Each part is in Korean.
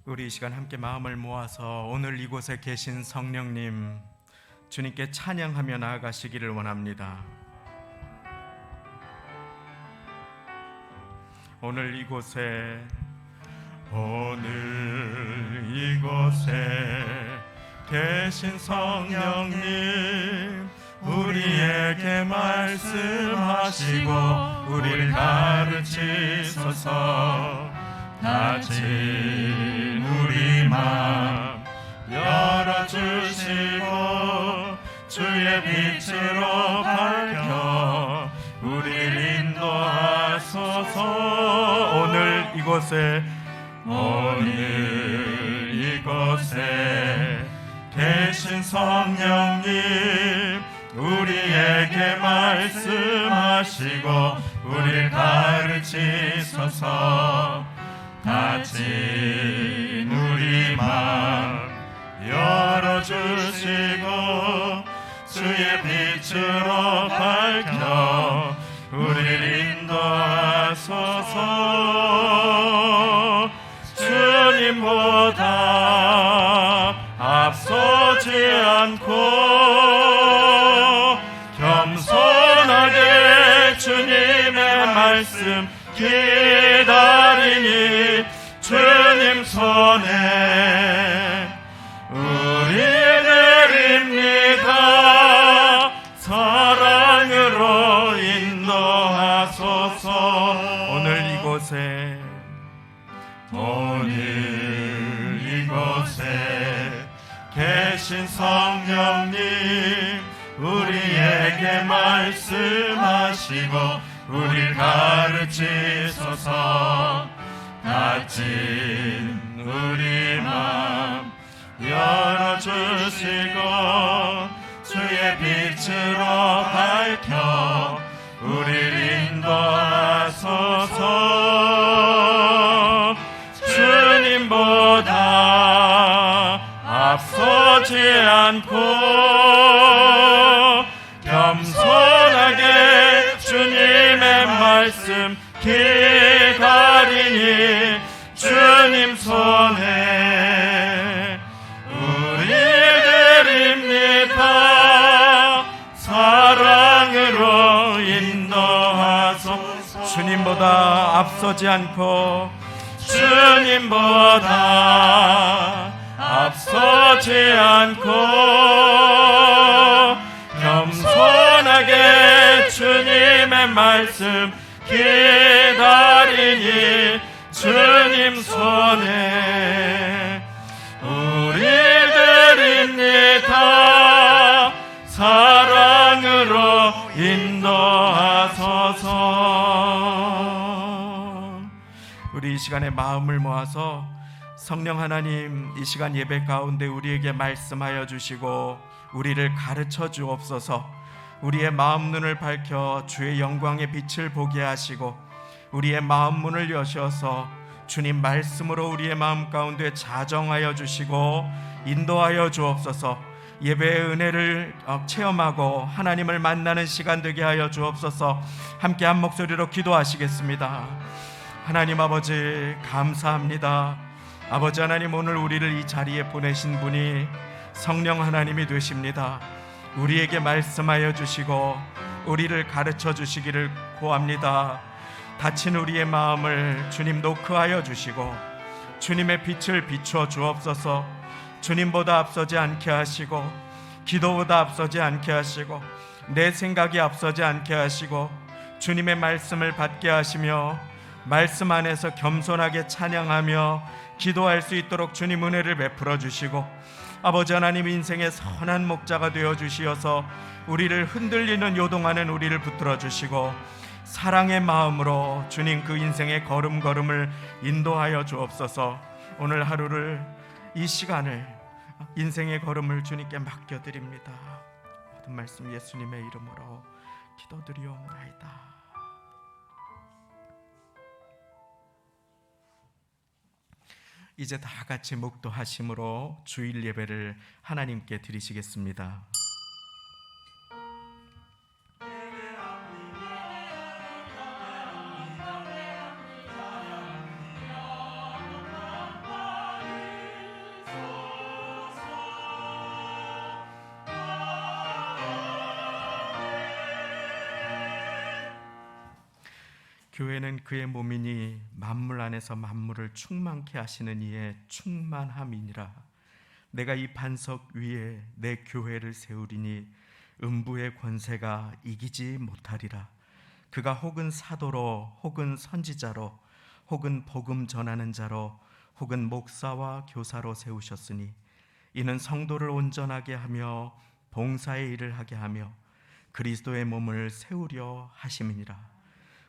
우리 이 시간 함께 마음을 모아서 오늘 이곳에 계신 성령님 주님께 찬양하며 나아가시기를 원합니다. 오늘 이곳에 계신 성령님 우리에게 말씀하시고 우리를 가르치소서. 다친 우리 마음 열어주시고 주의 빛으로 밝혀 우리를 인도하소서. 오늘 이곳에 계신 성령님 우리에게 말씀하시고 우리를 가르치소서. 다친 우리 마음 열어주시고 주의 빛으로 밝혀 우리를 인도하소서. 주님보다 앞서지 않고 겸손하게 주님의 말씀 기다리니 주님 손에 우리 내립니다. 사랑으로 인도하소서. 오늘 이곳에 계신 성령님 우리에게 말씀하시고 우리를 가르치소서. 다친 우리 마음 열어주시고 주의 빛으로 밝혀 우리를 인도하소서. 주님보다 앞서지 않고 겸손하게 주님의 말씀 기다리니 주님 손에 우리 드립니다. 사랑으로 인도하소서. 주님보다 앞서지 않고 겸손하게 주님의 말씀 기다리니 주님 손에 우리 드립니다. 사랑으로 인도하소서. 우리 이 시간에 마음을 모아서 성령 하나님 이 시간 예배 가운데 우리에게 말씀하여 주시고 우리를 가르쳐 주옵소서. 우리의 마음 눈을 밝혀 주의 영광의 빛을 보게 하시고 우리의 마음 문을 여셔서 주님 말씀으로 우리의 마음 가운데 자정하여 주시고 인도하여 주옵소서. 예배의 은혜를 체험하고 하나님을 만나는 시간 되게 하여 주옵소서. 함께 한 목소리로 기도하시겠습니다. 하나님 아버지 감사합니다. 아버지 하나님 오늘 우리를 이 자리에 보내신 분이 성령 하나님이 되십니다. 우리에게 말씀하여 주시고 우리를 가르쳐 주시기를 구합니다. 다친 우리의 마음을 주님 노크하여 주시고 주님의 빛을 비추어 주옵소서. 주님보다 앞서지 않게 하시고 기도보다 앞서지 않게 하시고 내 생각이 앞서지 않게 하시고 주님의 말씀을 받게 하시며 말씀 안에서 겸손하게 찬양하며 기도할 수 있도록 주님 은혜를 베풀어 주시고 아버지 하나님 인생의 선한 목자가 되어 주시어서 우리를 흔들리는 요동하는 우리를 붙들어 주시고 사랑의 마음으로 주님 그 인생의 걸음걸음을 인도하여 주옵소서. 오늘 하루를 이 시간을 인생의 걸음을 주님께 맡겨드립니다. 모든 말씀 예수님의 이름으로 기도드리옵나이다. 이제 다 같이 묵도하심으로 주일 예배를 하나님께 드리시겠습니다. 교회는 그의 몸이니 만물 안에서 만물을 충만케 하시는 이의 충만함이니라. 내가 이 반석 위에 내 교회를 세우리니 음부의 권세가 이기지 못하리라. 그가 혹은 사도로 혹은 선지자로 혹은 복음 전하는 자로 혹은 목사와 교사로 세우셨으니 이는 성도를 온전하게 하며 봉사의 일을 하게 하며 그리스도의 몸을 세우려 하심이니라.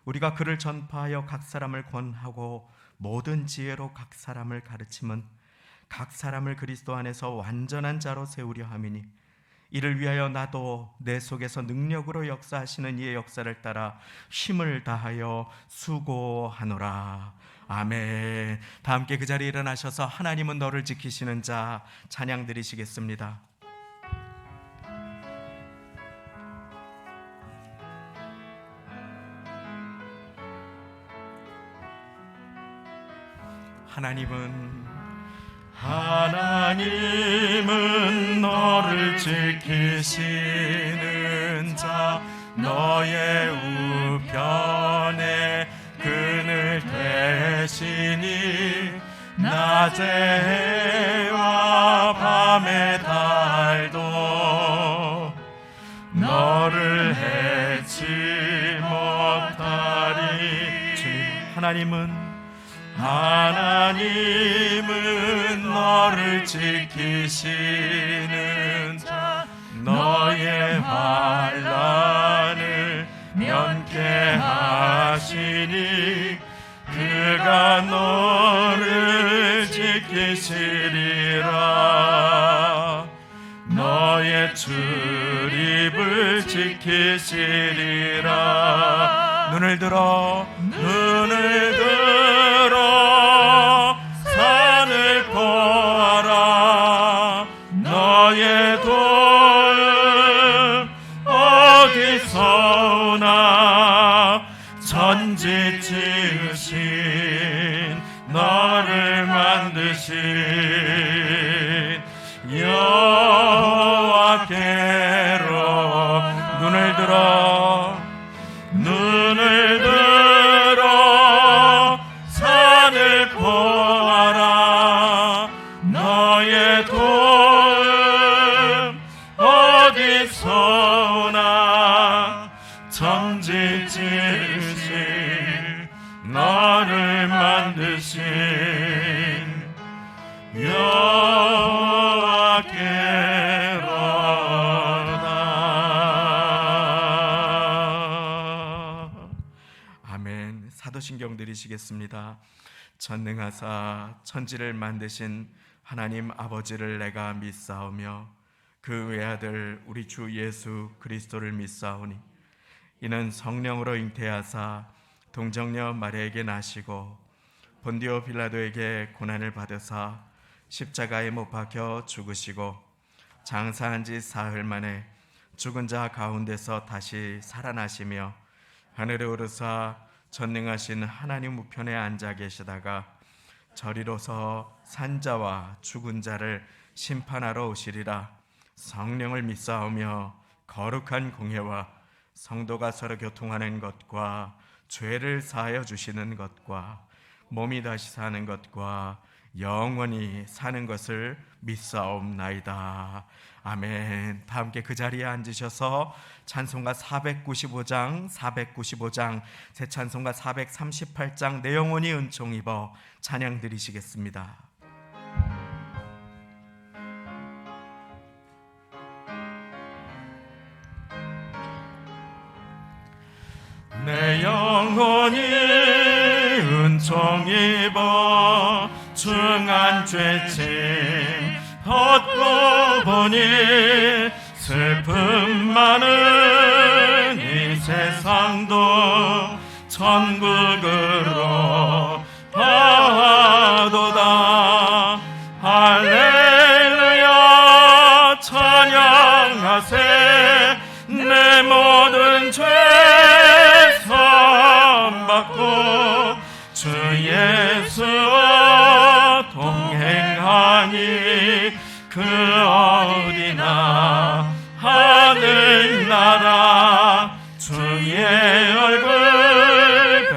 우리가 그를 전파하여 각 사람을 권하고 모든 지혜로 각 사람을 가르침은 각 사람을 그리스도 안에서 완전한 자로 세우려 함이니 이를 위하여 나도 내 속에서 능력으로 역사하시는 이의 역사를 따라 힘을 다하여 수고하노라. 아멘. 다 함께 그 자리에 일어나셔서 하나님은 너를 지키시는 자 찬양 드리시겠습니다. 하나님은 너를 지키시는 자 너의 우편에 그늘 되시니 낮의 해와 밤의 달도 너를 해치 못하리. 주님, 하나님은 너를 지키시는 자 너의 환난을 면케하시니 그가 너를 지키시리라. 너의 출입을 지키시리라. 눈을 들어 산을 보아라. 너의 도움 어디서 오나. 천지 지으신 너를 만드신 여호와께로. 눈을 들어 산을 보아라. 너의 도움 어디서 오나. 천지 지으신 너를 만드신 여호와께로다. 아멘. 사도신경 드리시겠습니다. 전능하사 천지를 만드신 하나님 아버지를 내가 믿사오며 그 외아들 우리 주 예수 그리스도를 믿사오니 이는 성령으로 잉태하사 동정녀 마리아에게 나시고 본디오 빌라도에게 고난을 받으사 십자가에 못 박혀 죽으시고 장사한 지 사흘 만에 죽은 자 가운데서 다시 살아나시며 하늘에 오르사 전능하신 하나님 우편에 앉아 계시다가 저리로서 산자와 죽은 자를 심판하러 오시리라. 성령을 믿사오며 거룩한 공회와 성도가 서로 교통하는 것과 죄를 사하여 주시는 것과 몸이 다시 사는 것과 영원히 사는 것을 믿사옵나이다. 아멘. 다 함께 그 자리에 앉으셔서 찬송가 495장 새 찬송가 438장 내 영혼이 은총 입어 찬양 드리시겠습니다. 내 영혼이 은총 입어 중한 죄짐 얻고 보니 슬픔 많은 이 세상도 천국으로 가도다. 할렐루야 찬양하세. 내 모든 죄 선받고 주 예수와 동행하니 그 어디나 하늘나라 주의 얼굴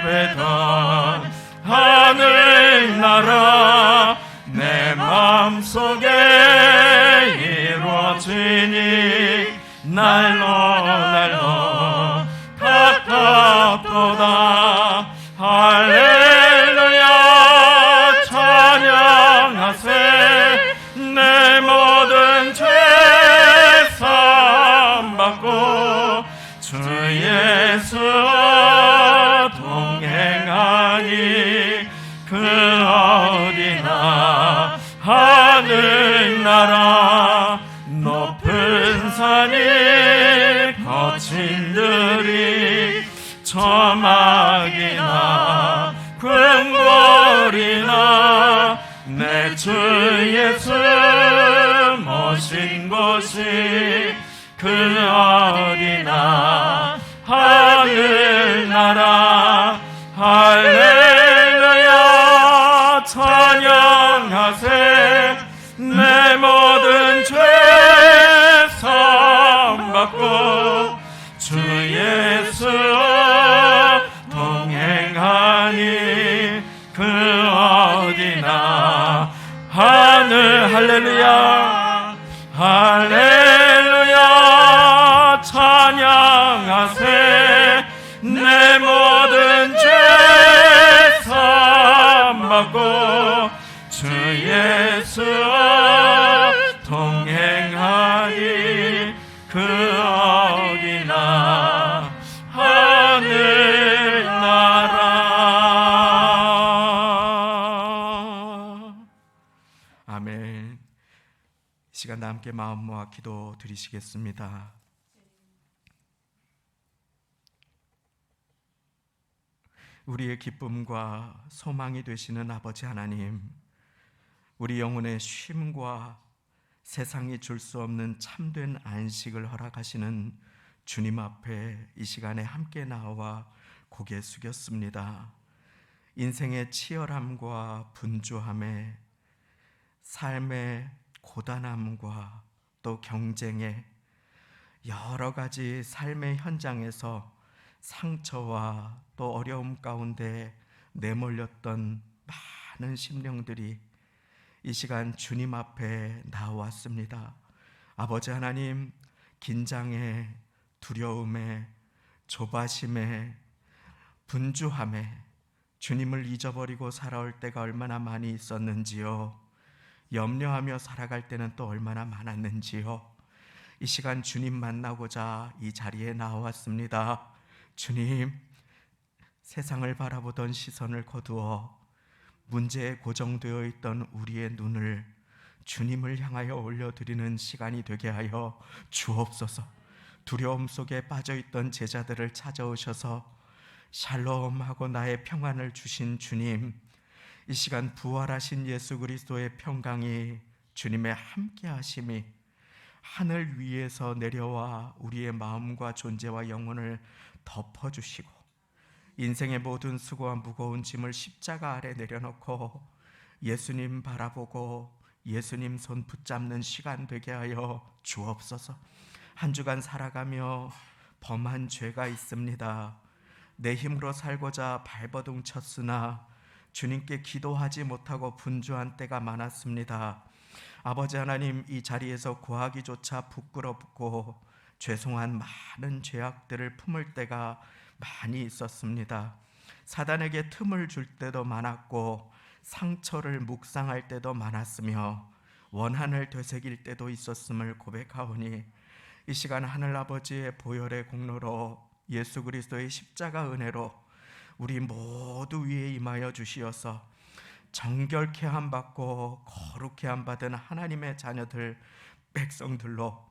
뵈던 하늘나라 내 마음속에 이루어지니 날로 가깝도다. 할렐루야 찬양하세. 내 모든 죄 사함받고 주 예수와 동행하니 그 어디나 하늘나라 높은 산이 거친 들이 저막이나 궁궐이나 내 주 예수 모신 곳이 그 어디나 하늘나라. 할렐루야 찬양하세. 내 모든 죄 사함받고 주 예수와 동행하니 그 어디나 하늘. 할렐루야 할렐루야 찬양하세. 내 모든 죄 사함받고 주 예수와 동행하니 그 어디나 하늘나라. 아멘. 이 시간 함께 마음 모아 기도 드리시겠습니다. 우리의 기쁨과 소망이 되시는 아버지 하나님, 우리 영혼의 쉼과 세상이 줄 수 없는 참된 안식을 허락하시는 주님 앞에 이 시간에 함께 나와 고개 숙였습니다. 인생의 치열함과 분주함에, 삶의 고단함과 또 경쟁에, 여러 가지 삶의 현장에서 상처와 또 어려움 가운데 내몰렸던 많은 심령들이 이 시간 주님 앞에 나왔습니다. 아버지 하나님, 긴장에, 두려움에, 조바심에, 분주함에 주님을 잊어버리고 살아올 때가 얼마나 많이 있었는지요. 염려하며 살아갈 때는 또 얼마나 많았는지요. 이 시간 주님 만나고자 이 자리에 나왔습니다. 주님, 세상을 바라보던 시선을 거두어 문제에 고정되어 있던 우리의 눈을 주님을 향하여 올려드리는 시간이 되게 하여 주옵소서. 두려움 속에 빠져있던 제자들을 찾아오셔서 샬롬하고 나의 평안을 주신 주님, 이 시간 부활하신 예수 그리스도의 평강이, 주님의 함께 하심이 하늘 위에서 내려와 우리의 마음과 존재와 영혼을 덮어주시고 인생의 모든 수고와 무거운 짐을 십자가 아래 내려놓고 예수님 바라보고 예수님 손 붙잡는 시간 되게 하여 주옵소서. 한 주간 살아가며 범한 죄가 있습니다. 내 힘으로 살고자 발버둥 쳤으나 주님께 기도하지 못하고 분주한 때가 많았습니다. 아버지 하나님, 이 자리에서 구하기조차 부끄럽고 죄송한 많은 죄악들을 품을 때가 많이 있었습니다. 사단에게 틈을 줄 때도 많았고 상처를 묵상할 때도 많았으며 원한을 되새길 때도 있었음을 고백하오니 이 시간 하늘아버지의 보혈의 공로로 예수 그리스도의 십자가 은혜로 우리 모두 위에 임하여 주시어서 정결케 함받고 거룩케 함받은 하나님의 자녀들, 백성들로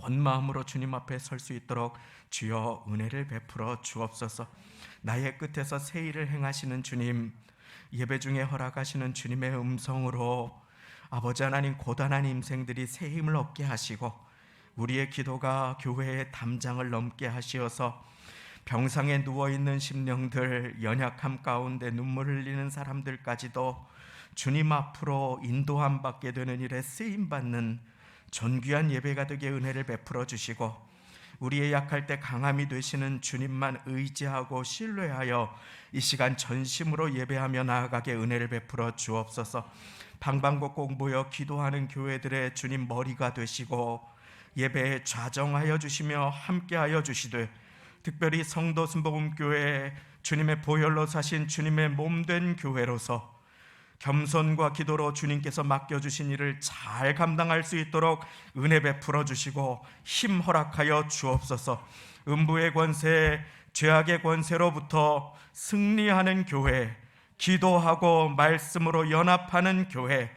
온 마음으로 주님 앞에 설 수 있도록 주여 은혜를 베풀어 주옵소서. 나의 끝에서 새 일을 행하시는 주님, 예배 중에 허락하시는 주님의 음성으로 아버지 하나님, 고단한 인생들이 새 힘을 얻게 하시고 우리의 기도가 교회의 담장을 넘게 하시어서 병상에 누워있는 심령들, 연약함 가운데 눈물 흘리는 사람들까지도 주님 앞으로 인도함 받게 되는 일에 쓰임받는 존귀한 예배가 되게 은혜를 베풀어 주시고 우리의 약할 때 강함이 되시는 주님만 의지하고 신뢰하여 이 시간 전심으로 예배하며 나아가게 은혜를 베풀어 주옵소서. 방방곡곡 모여 기도하는 교회들의 주님 머리가 되시고 예배에 좌정하여 주시며 함께하여 주시되, 특별히 성도 순복음교회 주님의 보혈로 사신 주님의 몸된 교회로서 겸손과 기도로 주님께서 맡겨주신 일을 잘 감당할 수 있도록 은혜 베풀어 주시고 힘 허락하여 주옵소서. 음부의 권세, 죄악의 권세로부터 승리하는 교회, 기도하고 말씀으로 연합하는 교회,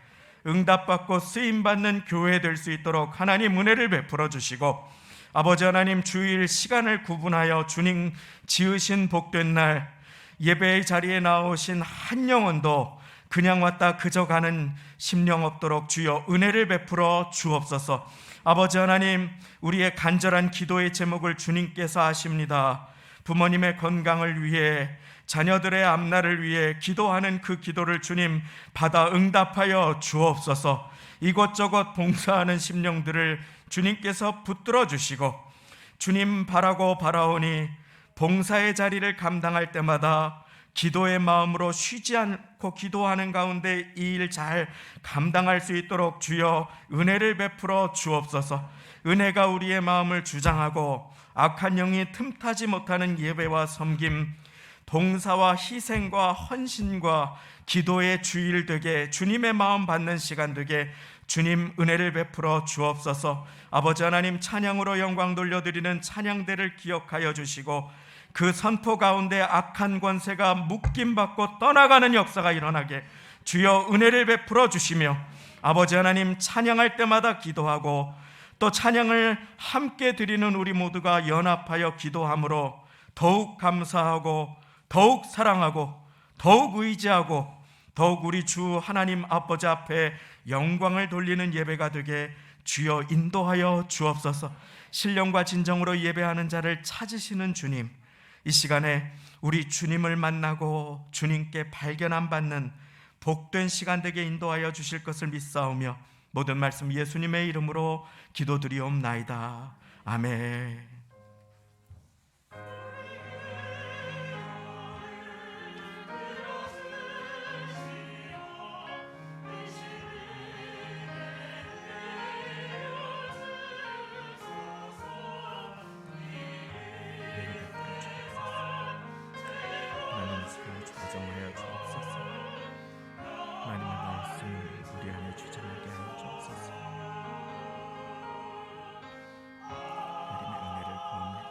응답받고 쓰임받는 교회 될 수 있도록 하나님 은혜를 베풀어 주시고, 아버지 하나님 주일 시간을 구분하여 주님 지으신 복된 날 예배의 자리에 나오신 한 영혼도 그냥 왔다 그저 가는 심령 없도록 주여 은혜를 베풀어 주옵소서. 아버지 하나님, 우리의 간절한 기도의 제목을 주님께서 아십니다. 부모님의 건강을 위해, 자녀들의 앞날을 위해 기도하는 그 기도를 주님 받아 응답하여 주옵소서. 이곳저곳 봉사하는 심령들을 주님께서 붙들어 주시고, 주님 바라고 바라오니 봉사의 자리를 감당할 때마다 기도의 마음으로 쉬지 않고 기도하는 가운데 이 일 잘 감당할 수 있도록 주여 은혜를 베풀어 주옵소서. 은혜가 우리의 마음을 주장하고 악한 영이 틈타지 못하는 예배와 섬김, 봉사와 희생과 헌신과 기도의 주일 되게, 주님의 마음 받는 시간 되게 주님 은혜를 베풀어 주옵소서. 아버지 하나님, 찬양으로 영광 돌려드리는 찬양대를 기억하여 주시고 그 선포 가운데 악한 권세가 묶임받고 떠나가는 역사가 일어나게 주여 은혜를 베풀어 주시며, 아버지 하나님, 찬양할 때마다 기도하고 또 찬양을 함께 드리는 우리 모두가 연합하여 기도함으로 더욱 감사하고 더욱 사랑하고 더욱 의지하고 더욱 우리 주 하나님 아버지 앞에 영광을 돌리는 예배가 되게 주여 인도하여 주옵소서. 신령과 진정으로 예배하는 자를 찾으시는 주님, 이 시간에 우리 주님을 만나고 주님께 발견함 받는 복된 시간 되게 인도하여 주실 것을 믿사오며 모든 말씀 예수님의 이름으로 기도드리옵나이다. 아멘. 정하여 주옵소서. 하나님의 말씀 우리 안에 주장하게 하여 주옵소서. 하나님의 은혜를 구합니다.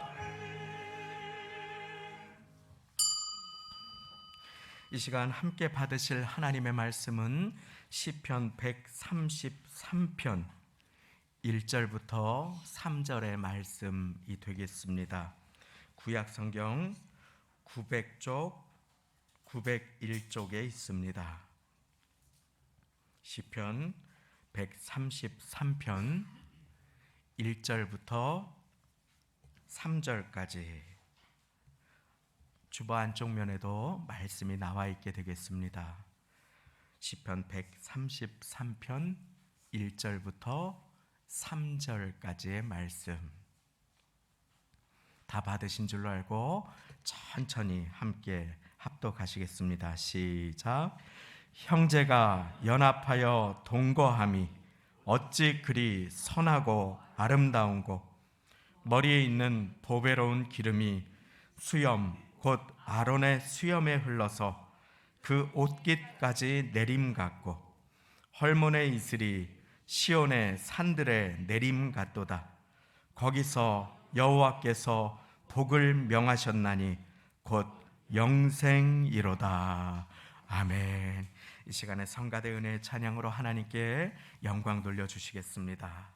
이 시간 함께 받으실 하나님의 말씀은 시편 133편 1절부터 3절의 말씀이 되겠습니다. 구약 성경 900쪽 901쪽에 있습니다. 시편 133편 1절부터 3절까지 주보 안쪽 면에도 말씀이 나와 있게 되겠습니다. 시편 133편 1절부터 3절까지의 말씀 다 받으신 줄로 알고 천천히 함께 합독하시겠습니다. 시작. 형제가 연합하여 동거함이 어찌 그리 선하고 아름다운고, 머리에 있는 보배로운 기름이 수염 곧 아론의 수염에 흘러서 그 옷깃까지 내림 같고, 헐몬의 이슬이 시온의 산들에 내림 같도다. 거기서 여호와께서 복을 명하셨나니 곧 영생이로다. 아멘. 이 시간에 성가대 은혜의 찬양으로 하나님께 영광 돌려주시겠습니다.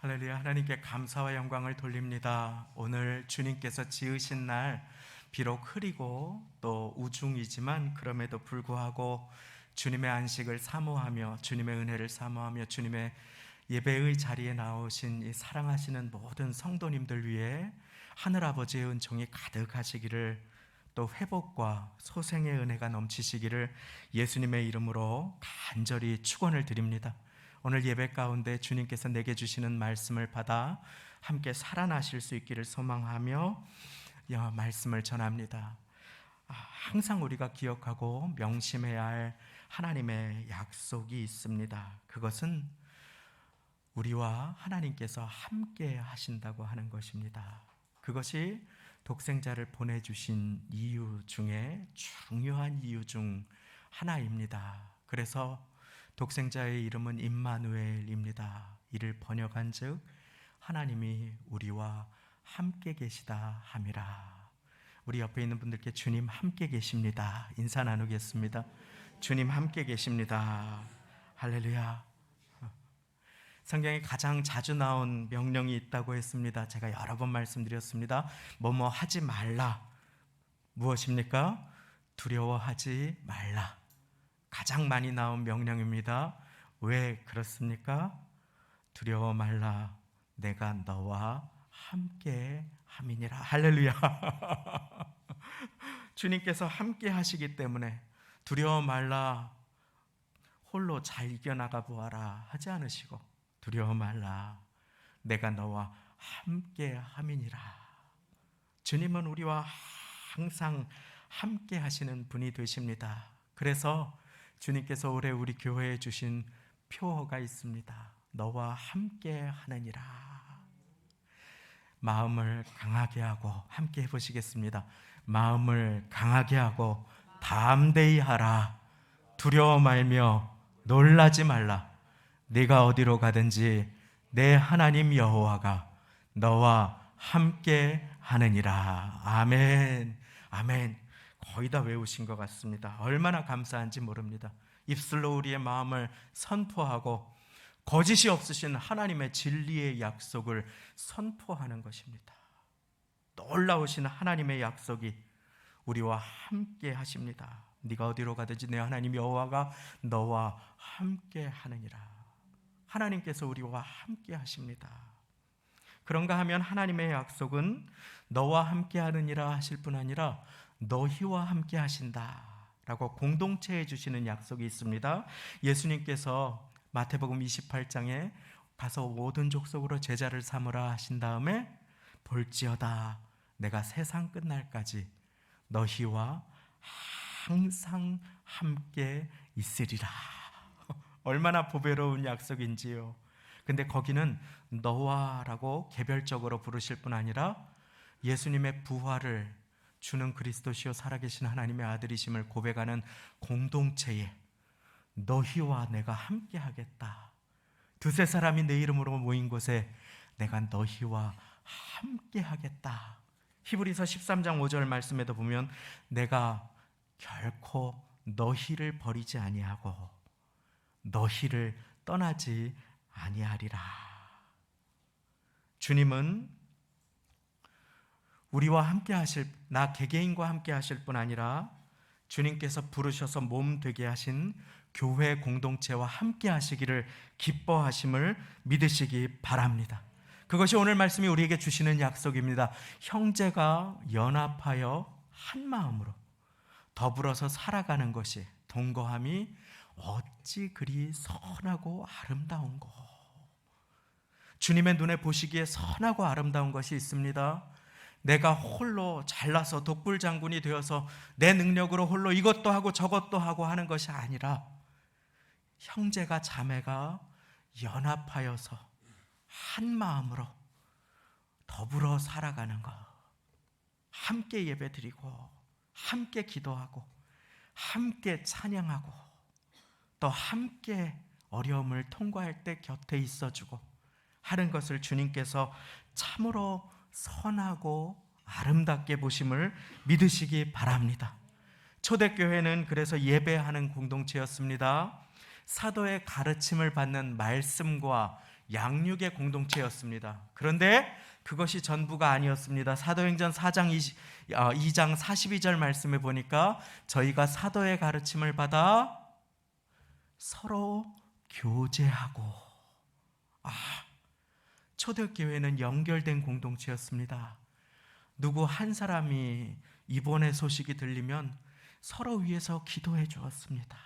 할렐루야. 하나님께 감사와 영광을 돌립니다. 오늘 주님께서 지으신 날, 비록 흐리고 또 우중이지만 그럼에도 불구하고 주님의 안식을 사모하며 주님의 은혜를 사모하며 주님의 예배의 자리에 나오신 이 사랑하시는 모든 성도님들 위해 하늘아버지의 은총이 가득하시기를, 또 회복과 소생의 은혜가 넘치시기를 예수님의 이름으로 간절히 축원을 드립니다. 오늘 예배 가운데 주님께서 내게 주시는 말씀을 받아 함께 살아나실 수 있기를 소망하며 말씀을 전합니다. 항상 우리가 기억하고 명심해야 할 하나님의 약속이 있습니다. 그것은 우리와 하나님께서 함께 하신다고 하는 것입니다. 그것이 독생자를 보내주신 이유 중에 중요한 이유 중 하나입니다. 그래서 독생자의 이름은 임마누엘입니다. 이를 번역한 즉 하나님이 우리와 함께 계시다 함이라. 우리 옆에 있는 분들께 주님 함께 계십니다 인사 나누겠습니다. 주님 함께 계십니다. 할렐루야. 성경에 가장 자주 나온 명령이 있다고 했습니다. 제가 여러 번 말씀드렸습니다. 뭐뭐 하지 말라. 무엇입니까? 두려워하지 말라. 가장 많이 나온 명령입니다. 왜 그렇습니까? 두려워 말라. 내가 너와 함께 함이니라. 할렐루야. 주님께서 함께 하시기 때문에 두려워 말라, 홀로 잘 이겨나가 보아라 하지 않으시고 두려워 말라, 내가 너와 함께 함이니라. 주님은 우리와 항상 함께 하시는 분이 되십니다. 그래서 주님께서 올해 우리 교회에 주신 표어가 있습니다. 너와 함께 하느니라. 마음을 강하게 하고, 함께 해보시겠습니다. 마음을 강하게 하고 담대히 하라. 두려워 말며 놀라지 말라. 네가 어디로 가든지 내 하나님 여호와가 너와 함께 하느니라. 아멘. 아멘. 거의 다 외우신 것 같습니다. 얼마나 감사한지 모릅니다. 입술로 우리의 마음을 선포하고 거짓이 없으신 하나님의 진리의 약속을 선포하는 것입니다. 놀라우신 하나님의 약속이 우리와 함께 하십니다. 네가 어디로 가든지 내 하나님 여호와가 너와 함께 하느니라. 하나님께서 우리와 함께 하십니다. 그런가 하면 하나님의 약속은 너와 함께 하느니라 하실 뿐 아니라 너희와 함께 하신다 라고 공동체해 주시는 약속이 있습니다. 예수님께서 마태복음 28장에 가서 모든 족속으로 제자를 삼으라 하신 다음에 볼지어다 내가 세상 끝날까지 너희와 항상 함께 있으리라. 얼마나 보배로운 약속인지요. 근데 거기는 너와라고 개별적으로 부르실 뿐 아니라 예수님의 부활을 주는 그리스도시요 살아계신 하나님의 아들이심을 고백하는 공동체에 너희와 내가 함께 하겠다. 두세 사람이 내 이름으로 모인 곳에 내가 너희와 함께 하겠다. 히브리서 13장 5절 말씀에도 보면 내가 결코 너희를 버리지 아니하고 너희를 떠나지 아니하리라. 주님은 우리와 함께 하실, 나 개개인과 함께 하실 뿐 아니라 주님께서 부르셔서 몸 되게 하신 교회 공동체와 함께 하시기를 기뻐하심을 믿으시기 바랍니다. 그것이 오늘 말씀이 우리에게 주시는 약속입니다. 형제가 연합하여 한 마음으로 더불어서 살아가는 것이, 동거함이 어찌 그리 선하고 아름다운고. 주님의 눈에 보시기에 선하고 아름다운 것이 있습니다. 내가 홀로 잘나서 독불장군이 되어서 내 능력으로 홀로 이것도 하고 저것도 하고 하는 것이 아니라 형제가 자매가 연합하여서 한 마음으로 더불어 살아가는 것, 함께 예배드리고 함께 기도하고 함께 찬양하고 또 함께 어려움을 통과할 때 곁에 있어주고 하는 것을 주님께서 참으로 선하고 아름답게 보심을 믿으시기 바랍니다. 초대교회는 그래서 예배하는 공동체였습니다. 사도의 가르침을 받는 말씀과 양육의 공동체였습니다. 그런데 그것이 전부가 아니었습니다. 사도행전 2장 42절 말씀에 보니까 저희가 사도의 가르침을 받아 서로 교제하고, 초대교회는 연결된 공동체였습니다. 누구 한 사람이 이번의 소식이 들리면 서로 위해서 기도해 주었습니다.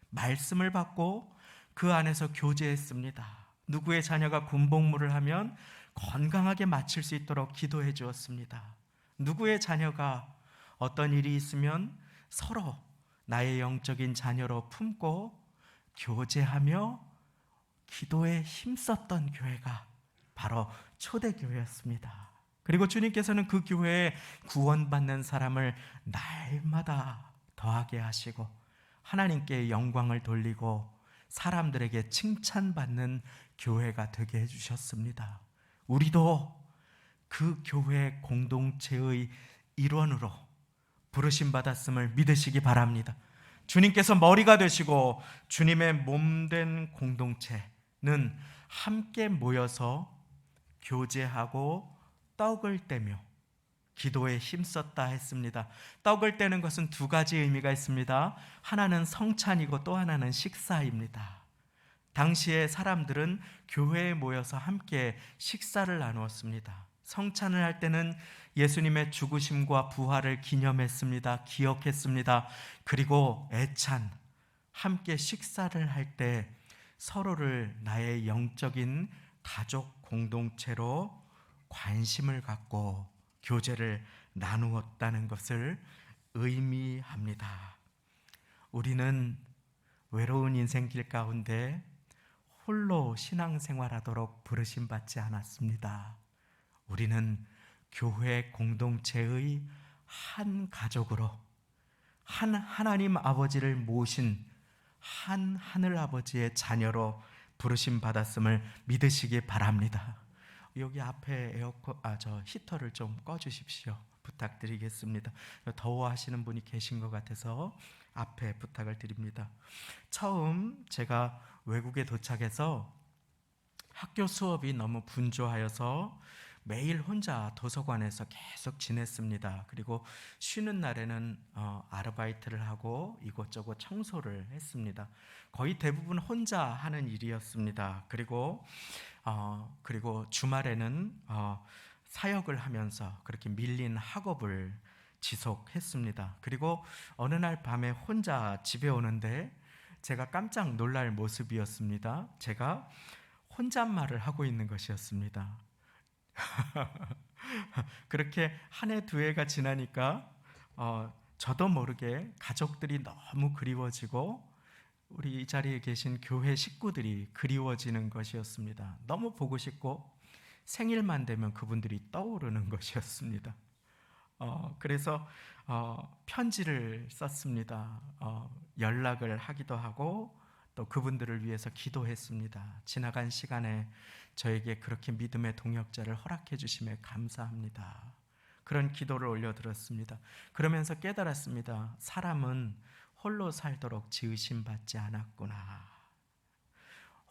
말씀을 받고 그 안에서 교제했습니다. 누구의 자녀가 군복무를 하면 건강하게 마칠 수 있도록 기도해 주었습니다. 누구의 자녀가 어떤 일이 있으면 서로 나의 영적인 자녀로 품고 교제하며 기도에 힘썼던 교회가 바로 초대교회였습니다. 그리고 주님께서는 그 교회에 구원받는 사람을 날마다 더하게 하시고 하나님께 영광을 돌리고 사람들에게 칭찬받는 교회가 되게 해주셨습니다. 우리도 그 교회 공동체의 일원으로 부르심 받았음을 믿으시기 바랍니다. 주님께서 머리가 되시고 주님의 몸된 공동체는 함께 모여서 교제하고 떡을 떼며 기도에 힘썼다 했습니다. 떡을 떼는 것은 두 가지 의미가 있습니다. 하나는 성찬이고 또 하나는 식사입니다. 당시에 사람들은 교회에 모여서 함께 식사를 나누었습니다. 성찬을 할 때는 예수님의 죽으심과 부활을 기념했습니다. 기억했습니다. 그리고 애찬 함께 식사를 할 때 서로를 나의 영적인 가족 공동체로 관심을 갖고 교제를 나누었다는 것을 의미합니다. 우리는 외로운 인생길 가운데 홀로 신앙생활하도록 부르심받지 않았습니다. 우리는 교회 공동체의 한 가족으로 한 하나님 아버지를 모신 한 하늘 아버지의 자녀로 부르심 받았음을 믿으시기 바랍니다. 여기 앞에 히터를 좀 꺼주십시오. 부탁드리겠습니다. 더워하시는 분이 계신 것 같아서 앞에 부탁을 드립니다. 처음 제가 외국에 도착해서 학교 수업이 너무 분주하여서 매일 혼자 도서관에서 계속 지냈습니다. 그리고 쉬는 날에는 아르바이트를 하고 이곳저곳 청소를 했습니다. 거의 대부분 혼자 하는 일이었습니다. 그리고 주말에는 사역을 하면서 그렇게 밀린 학업을 지속했습니다. 그리고 어느 날 밤에 혼자 집에 오는데 제가 깜짝 놀랄 모습이었습니다. 제가 혼잣말을 하고 있는 것이었습니다. 그렇게 한 해 두 해가 지나니까 저도 모르게 가족들이 너무 그리워지고 우리 이 자리에 계신 교회 식구들이 그리워지는 것이었습니다. 너무 보고 싶고 생일만 되면 그분들이 떠오르는 것이었습니다. 그래서 편지를 썼습니다. 연락을 하기도 하고 또 그분들을 위해서 기도했습니다. 지나간 시간에 저에게 그렇게 믿음의 동역자를 허락해 주심에 감사합니다. 그런 기도를 올려드렸습니다. 그러면서 깨달았습니다. 사람은 홀로 살도록 지으심 받지 않았구나.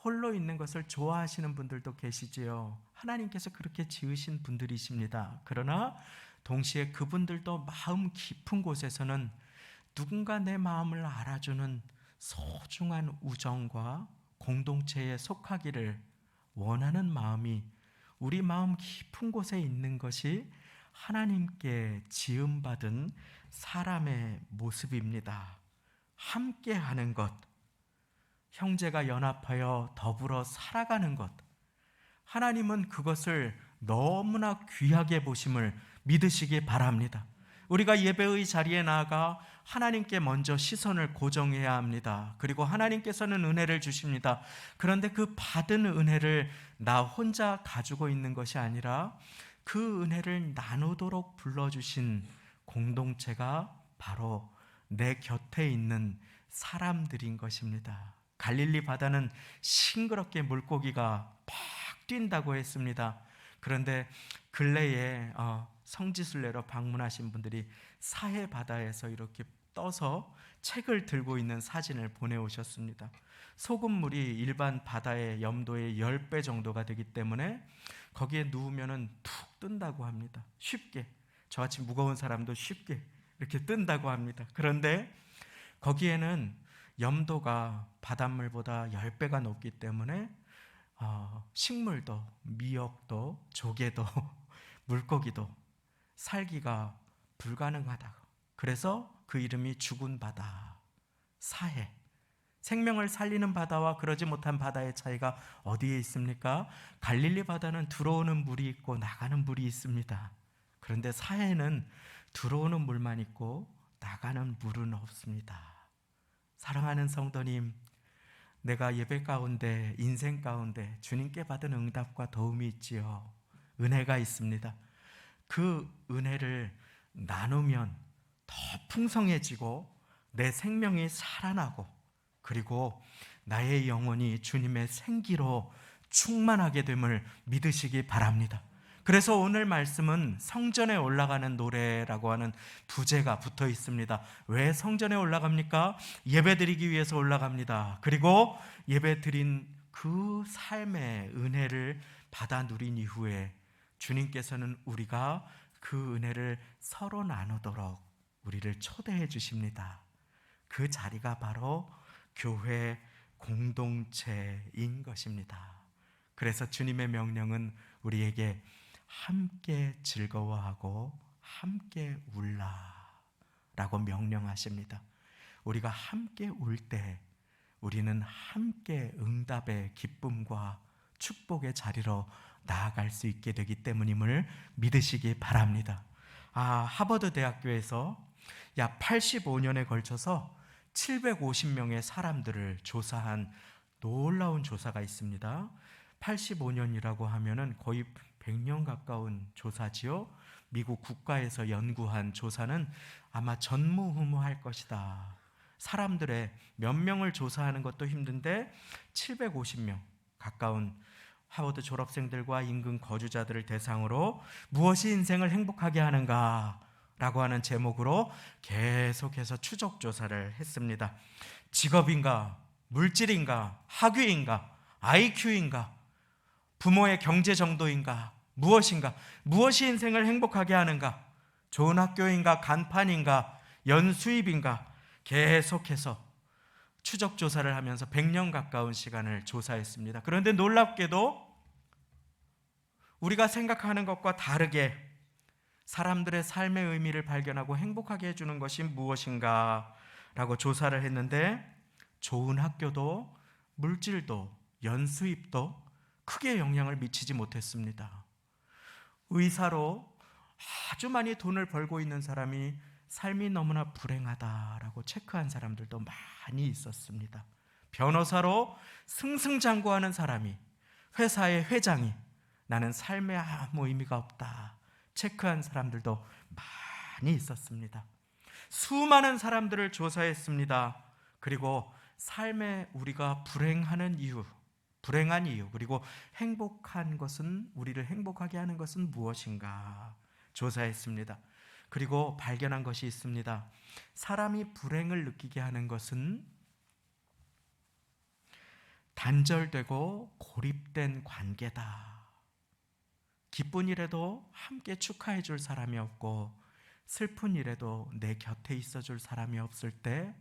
홀로 있는 것을 좋아하시는 분들도 계시지요. 하나님께서 그렇게 지으신 분들이십니다. 그러나 동시에 그분들도 마음 깊은 곳에서는 누군가 내 마음을 알아주는 소중한 우정과 공동체에 속하기를 원하는 마음이 우리 마음 깊은 곳에 있는 것이 하나님께 지음받은 사람의 모습입니다. 함께하는 것, 형제가 연합하여 더불어 살아가는 것, 하나님은 그것을 너무나 귀하게 보심을 믿으시기 바랍니다. 우리가 예배의 자리에 나아가 하나님께 먼저 시선을 고정해야 합니다. 그리고 하나님께서는 은혜를 주십니다. 그런데 그 받은 은혜를 나 혼자 가지고 있는 것이 아니라 그 은혜를 나누도록 불러주신 공동체가 바로 내 곁에 있는 사람들인 것입니다. 갈릴리 바다는 싱그럽게 물고기가 팍 뛴다고 했습니다. 그런데 근래에 성지순례로 방문하신 분들이 사해 바다에서 이렇게 떠서 책을 들고 있는 사진을 보내오셨습니다. 소금물이 일반 바다의 염도의 10배 정도가 되기 때문에 거기에 누우면은 툭 뜬다고 합니다. 쉽게. 저같이 무거운 사람도 쉽게 이렇게 뜬다고 합니다. 그런데 거기에는 염도가 바닷물보다 10배가 높기 때문에 식물도, 미역도, 조개도, 물고기도 살기가 불가능하다. 그래서 그 이름이 죽은 바다, 사해. 생명을 살리는 바다와 그러지 못한 바다의 차이가 어디에 있습니까? 갈릴리 바다는 들어오는 물이 있고 나가는 물이 있습니다. 그런데 사해는 들어오는 물만 있고 나가는 물은 없습니다. 사랑하는 성도님, 내가 예배 가운데, 인생 가운데 주님께 받은 응답과 도움이 있지요. 은혜가 있습니다. 그 은혜를 나누면 더 풍성해지고 내 생명이 살아나고, 그리고 나의 영혼이 주님의 생기로 충만하게 됨을 믿으시기 바랍니다. 그래서 오늘 말씀은 성전에 올라가는 노래라고 하는 부제가 붙어 있습니다. 왜 성전에 올라갑니까? 예배드리기 위해서 올라갑니다. 그리고 예배드린 그 삶의 은혜를 받아 누린 이후에 주님께서는 우리가 그 은혜를 서로 나누도록 우리를 초대해 주십니다. 그 자리가 바로 교회 공동체인 것입니다. 그래서 주님의 명령은 우리에게 함께 즐거워하고 함께 울라라고 명령하십니다. 우리가 함께 울 때 우리는 함께 응답의 기쁨과 축복의 자리로 나아갈 수 있게 되기 때문임을 믿으시기 바랍니다. 하버드 대학교에서 약 85년에 걸쳐서 750명의 사람들을 조사한 놀라운 조사가 있습니다. 85년이라고 하면은 거의 100년 가까운 조사지요. 미국 국가에서 연구한 조사는 아마 전무후무할 것이다. 사람들의 몇 명을 조사하는 것도 힘든데 750명 가까운 하버드 졸업생들과 인근 거주자들을 대상으로 무엇이 인생을 행복하게 하는가 라고 하는 제목으로 계속해서 추적 조사를 했습니다. 직업인가, 물질인가, 학위인가, IQ인가, 부모의 경제 정도인가, 무엇인가, 무엇이 인생을 행복하게 하는가, 좋은 학교인가, 간판인가, 연수입인가, 계속해서 추적 조사를 하면서 100년 가까운 시간을 조사했습니다. 그런데 놀랍게도 우리가 생각하는 것과 다르게 사람들의 삶의 의미를 발견하고 행복하게 해주는 것이 무엇인가 라고 조사를 했는데, 좋은 학교도 물질도 연수입도 크게 영향을 미치지 못했습니다. 의사로 아주 많이 돈을 벌고 있는 사람이 삶이 너무나 불행하다라고 체크한 사람들도 많이 있었습니다. 변호사로 승승장구하는 사람이, 회사의 회장이 나는 삶에 아무 의미가 없다 체크한 사람들도 많이 있었습니다. 수많은 사람들을 조사했습니다. 그리고 삶에 우리가 불행한 이유, 그리고 행복한 것은, 우리를 행복하게 하는 것은 무엇인가 조사했습니다. 그리고 발견한 것이 있습니다. 사람이 불행을 느끼게 하는 것은 단절되고 고립된 관계다. 기쁜 일에도 함께 축하해 줄 사람이 없고 슬픈 일에도 내 곁에 있어 줄 사람이 없을 때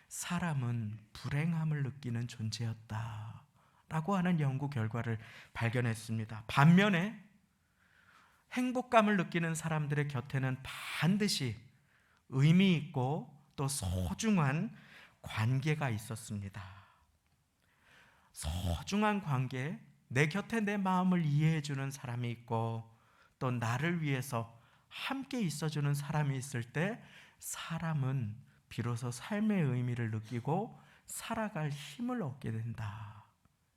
사람은 불행함을 느끼는 존재였다 라고 하는 연구 결과를 발견했습니다. 반면에 행복감을 느끼는 사람들의 곁에는 반드시 의미 있고 또 소중한 관계가 있었습니다. 소중한 관계, 내 곁에 내 마음을 이해해 주는 사람이 있고 또 나를 위해서 함께 있어주는 사람이 있을 때 사람은 비로소 삶의 의미를 느끼고 살아갈 힘을 얻게 된다.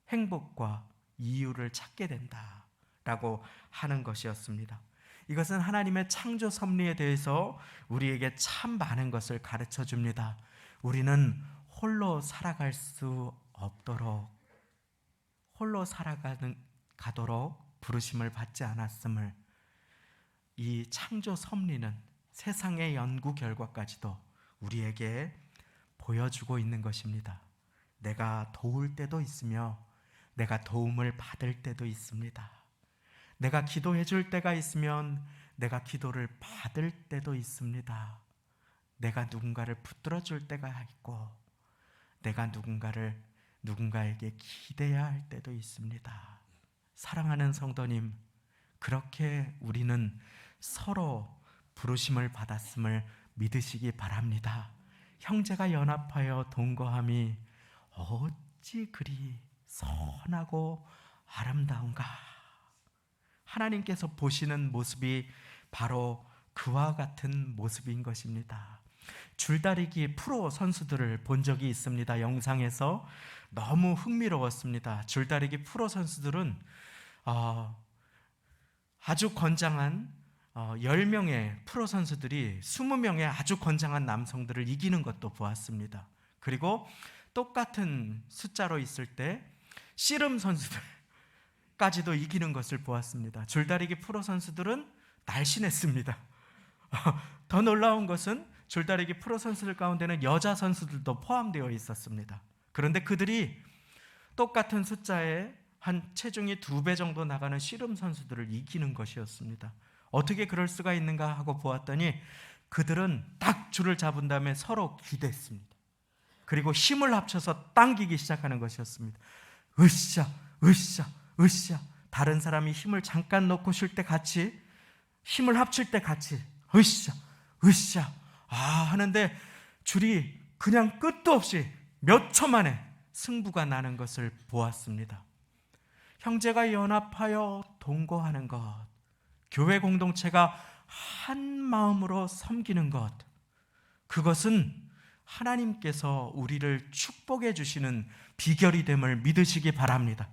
행복과 이유를 찾게 된다 라고 하는 것이었습니다. 이것은 하나님의 창조 섭리에 대해서 우리에게 참 많은 것을 가르쳐 줍니다. 우리는 홀로 살아갈 수 없도록, 홀로 살아가도록 부르심을 받지 않았음을 이 창조 섭리는 세상의 연구 결과까지도 우리에게 보여주고 있는 것입니다. 내가 도울 때도 있으며 내가 도움을 받을 때도 있습니다. 내가 기도해 줄 때가 있으면 내가 기도를 받을 때도 있습니다. 내가 누군가를 붙들어 줄 때가 있고 내가 누군가에게 기대야 할 때도 있습니다. 사랑하는 성도님, 그렇게 우리는 서로 부르심을 받았음을 믿으시기 바랍니다. 형제가 연합하여 동거함이 어찌 그리 선하고 아름다운가. 하나님께서 보시는 모습이 바로 그와 같은 모습인 것입니다. 줄다리기 프로 선수들을 본 적이 있습니다. 영상에서 너무 흥미로웠습니다. 줄다리기 프로 선수들은 아주 건장한 10명의 프로 선수들이 20명의 아주 건장한 남성들을 이기는 것도 보았습니다. 그리고 똑같은 숫자로 있을 때 씨름 선수들까지도 이기는 것을 보았습니다. 줄다리기 프로 선수들은 날씬했습니다. 더 놀라운 것은 줄다리기 프로 선수들 가운데는 여자 선수들도 포함되어 있었습니다. 그런데 그들이 똑같은 숫자에 한 체중이 2배 정도 나가는 씨름 선수들을 이기는 것이었습니다. 어떻게 그럴 수가 있는가 하고 보았더니 그들은 딱 줄을 잡은 다음에 서로 기댔습니다. 그리고 힘을 합쳐서 당기기 시작하는 것이었습니다. 으쌰 으쌰 으쌰. 다른 사람이 힘을 잠깐 놓고 쉴 때 같이, 힘을 합칠 때 같이 으쌰 으쌰 하는데 줄이 그냥 끝도 없이 몇 초 만에 승부가 나는 것을 보았습니다. 형제가 연합하여 동거하는 것, 교회 공동체가 한 마음으로 섬기는 것, 그것은 하나님께서 우리를 축복해 주시는 비결이 됨을 믿으시기 바랍니다.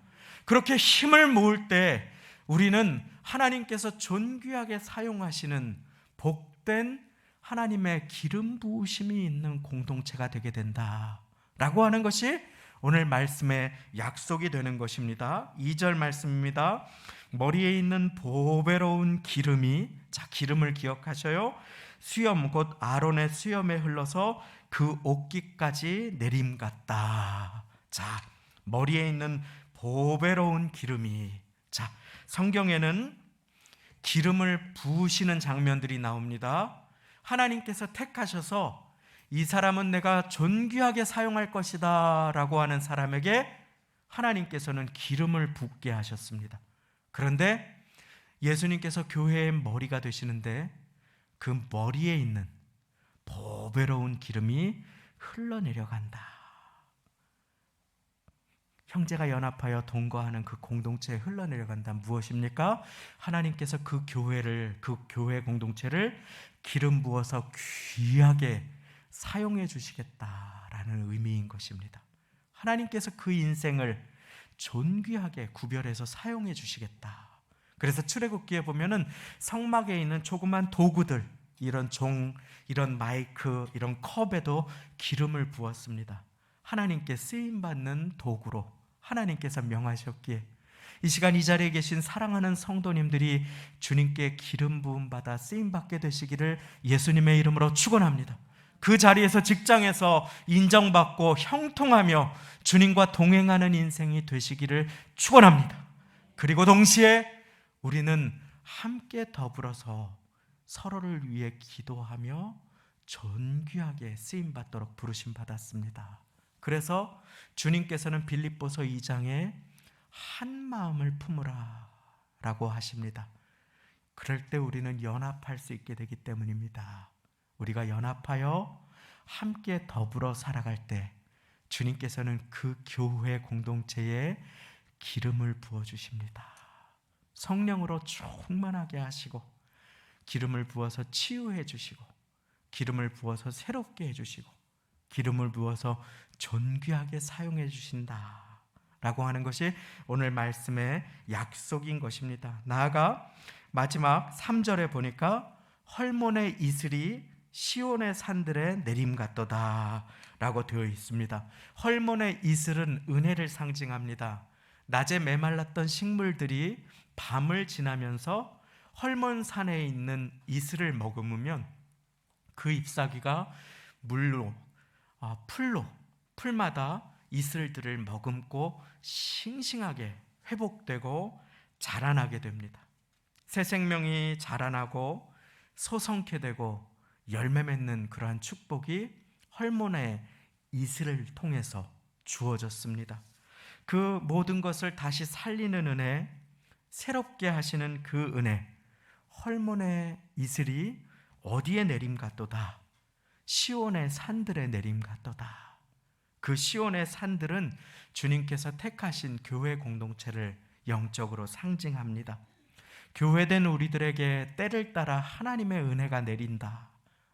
그렇게 힘을 모을 때 우리는 하나님께서 존귀하게 사용하시는 복된 하나님의 기름 부으심이 있는 공동체가 되게 된다라고 하는 것이 오늘 말씀의 약속이 되는 것입니다. 2절 말씀입니다. 머리에 있는 보배로운 기름이, 자, 기름을 기억하셔요. 수염, 곧 아론의 수염에 흘러서 그 옷깃까지 내림 같다. 자, 머리에 있는 보배로운 기름이, 자, 성경에는 기름을 부으시는 장면들이 나옵니다. 하나님께서 택하셔서 이 사람은 내가 존귀하게 사용할 것이다 라고 하는 사람에게 하나님께서는 기름을 붓게 하셨습니다. 그런데 예수님께서 교회의 머리가 되시는데 그 머리에 있는 보배로운 기름이 흘러내려간다. 형제가 연합하여 동거하는 그 공동체에 흘러내려간다. 무엇입니까? 하나님께서 그 교회 공동체를 기름 부어서 귀하게 사용해 주시겠다라는 의미인 것입니다. 하나님께서 그 인생을 존귀하게 구별해서 사용해 주시겠다. 그래서 출애굽기에 보면은 성막에 있는 조그만 도구들, 이런 종, 이런 마이크, 이런 컵에도 기름을 부었습니다. 하나님께 쓰임받는 도구로 하나님께서 명하셨기에 이 시간 이 자리에 계신 사랑하는 성도님들이 주님께 기름 부음 받아 쓰임받게 되시기를 예수님의 이름으로 축원합니다. 그 자리에서, 직장에서 인정받고 형통하며 주님과 동행하는 인생이 되시기를 축원합니다. 그리고 동시에 우리는 함께 더불어서 서로를 위해 기도하며 존귀하게 쓰임받도록 부르심 받았습니다. 그래서 주님께서는 빌립보서 2장에 한 마음을 품으라 라고 하십니다. 그럴 때 우리는 연합할 수 있게 되기 때문입니다. 우리가 연합하여 함께 더불어 살아갈 때 주님께서는 그 교회 공동체에 기름을 부어주십니다. 성령으로 충만하게 하시고 기름을 부어서 치유해 주시고 기름을 부어서 새롭게 해주시고 기름을 부어서 존귀하게 사용해 주신다 라고 하는 것이 오늘 말씀의 약속인 것입니다. 나아가 마지막 3절에 보니까 헐몬의 이슬이 시온의 산들에 내림 같도다 라고 되어 있습니다. 헐몬의 이슬은 은혜를 상징합니다. 낮에 메말랐던 식물들이 밤을 지나면서 헐몬 산에 있는 이슬을 머금으면 그 잎사귀가 물로, 풀마다 이슬들을 머금고 싱싱하게 회복되고 자라나게 됩니다. 새 생명이 자라나고 소성케 되고 열매 맺는 그러한 축복이 헐몬의 이슬을 통해서 주어졌습니다. 그 모든 것을 다시 살리는 은혜, 새롭게 하시는 그 은혜, 헐몬의 이슬이 어디에 내림 같도다. 시온의 산들에 내림 같도다. 그 시온의 산들은 주님께서 택하신 교회 공동체를 영적으로 상징합니다. 교회된 우리들에게 때를 따라 하나님의 은혜가 내린다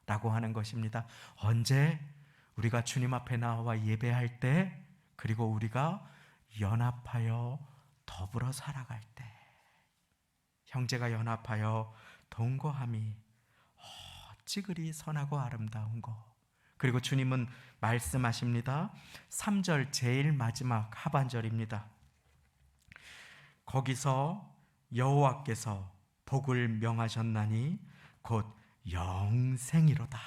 라고 하는 것입니다. 언제? 우리가 주님 앞에 나와 예배할 때, 그리고 우리가 연합하여 더불어 살아갈 때, 형제가 연합하여 동거함이 어찌 그리 선하고 아름다운 거. 그리고 주님은 말씀하십니다. 3절 제일 마지막 하반절입니다. 거기서 여호와께서 복을 명하셨나니 곧 영생이로다.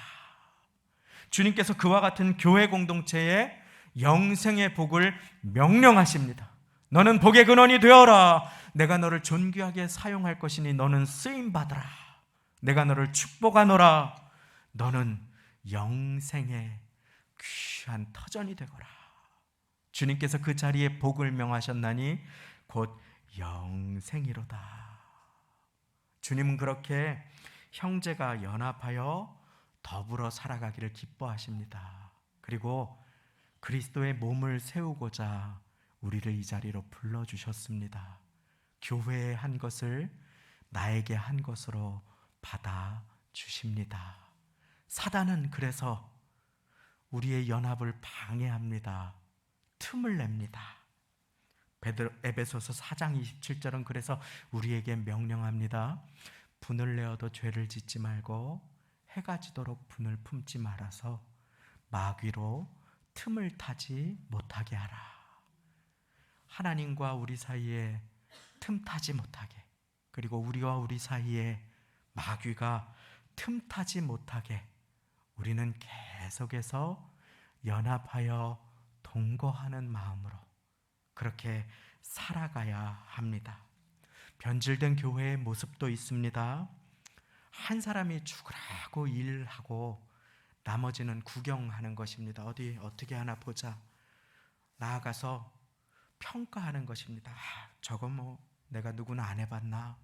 주님께서 그와 같은 교회 공동체에 영생의 복을 명령하십니다. 너는 복의 근원이 되어라. 내가 너를 존귀하게 사용할 것이니 너는 쓰임받으라. 내가 너를 축복하노라. 너는 영생의 귀한 터전이 되거라. 주님께서 그 자리에 복을 명하셨나니 곧 영생이로다. 주님은 그렇게 형제가 연합하여 더불어 살아가기를 기뻐하십니다. 그리고 그리스도의 몸을 세우고자 우리를 이 자리로 불러주셨습니다. 교회에 한 것을 나에게 한 것으로 받아주십니다. 사단은 그래서 우리의 연합을 방해합니다. 틈을 냅니다. 에베소서 4장 27절은 그래서 우리에게 명령합니다. 분을 내어도 죄를 짓지 말고 해가 지도록 분을 품지 말아서 마귀로 틈을 타지 못하게 하라. 하나님과 우리 사이에 틈 타지 못하게, 그리고 우리와 우리 사이에 마귀가 틈 타지 못하게 우리는 계속해서 연합하여 동거하는 마음으로 그렇게 살아가야 합니다. 변질된 교회의 모습도 있습니다. 한 사람이 죽으라고 일하고 나머지는 구경하는 것입니다. 어디 어떻게 하나 보자. 나아가서 평가하는 것입니다. 저거 뭐 내가 누구나 안 해봤나.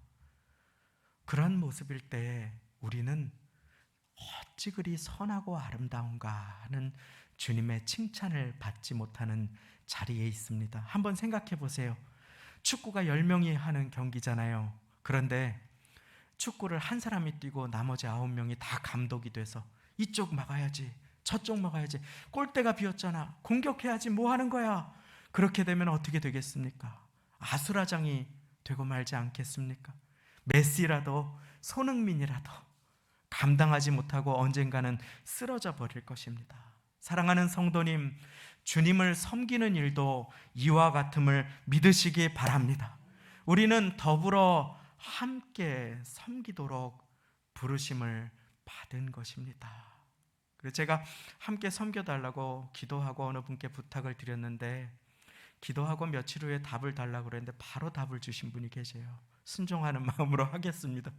그런 모습일 때 우리는 어찌 그리 선하고 아름다운가 하는 주님의 칭찬을 받지 못하는 자리에 있습니다. 한번 생각해 보세요. 축구가 10명이 하는 경기잖아요. 그런데 축구를 한 사람이 뛰고 나머지 9명이 다 감독이 돼서 이쪽 막아야지, 저쪽 막아야지, 골대가 비었잖아, 공격해야지, 뭐 하는 거야. 그렇게 되면 어떻게 되겠습니까? 아수라장이 되고 말지 않겠습니까? 메시라도 손흥민이라도 감당하지 못하고 언젠가는 쓰러져 버릴 것입니다. 사랑하는 성도님, 주님을 섬기는 일도 이와 같음을 믿으시기 바랍니다. 우리는 더불어 함께 섬기도록 부르심을 받은 것입니다. 그래서 제가 함께 섬겨달라고 기도하고 어느 분께 부탁을 드렸는데, 기도하고 며칠 후에 답을 달라고 그랬는데 바로 답을 주신 분이 계세요. 순종하는 마음으로 하겠습니다.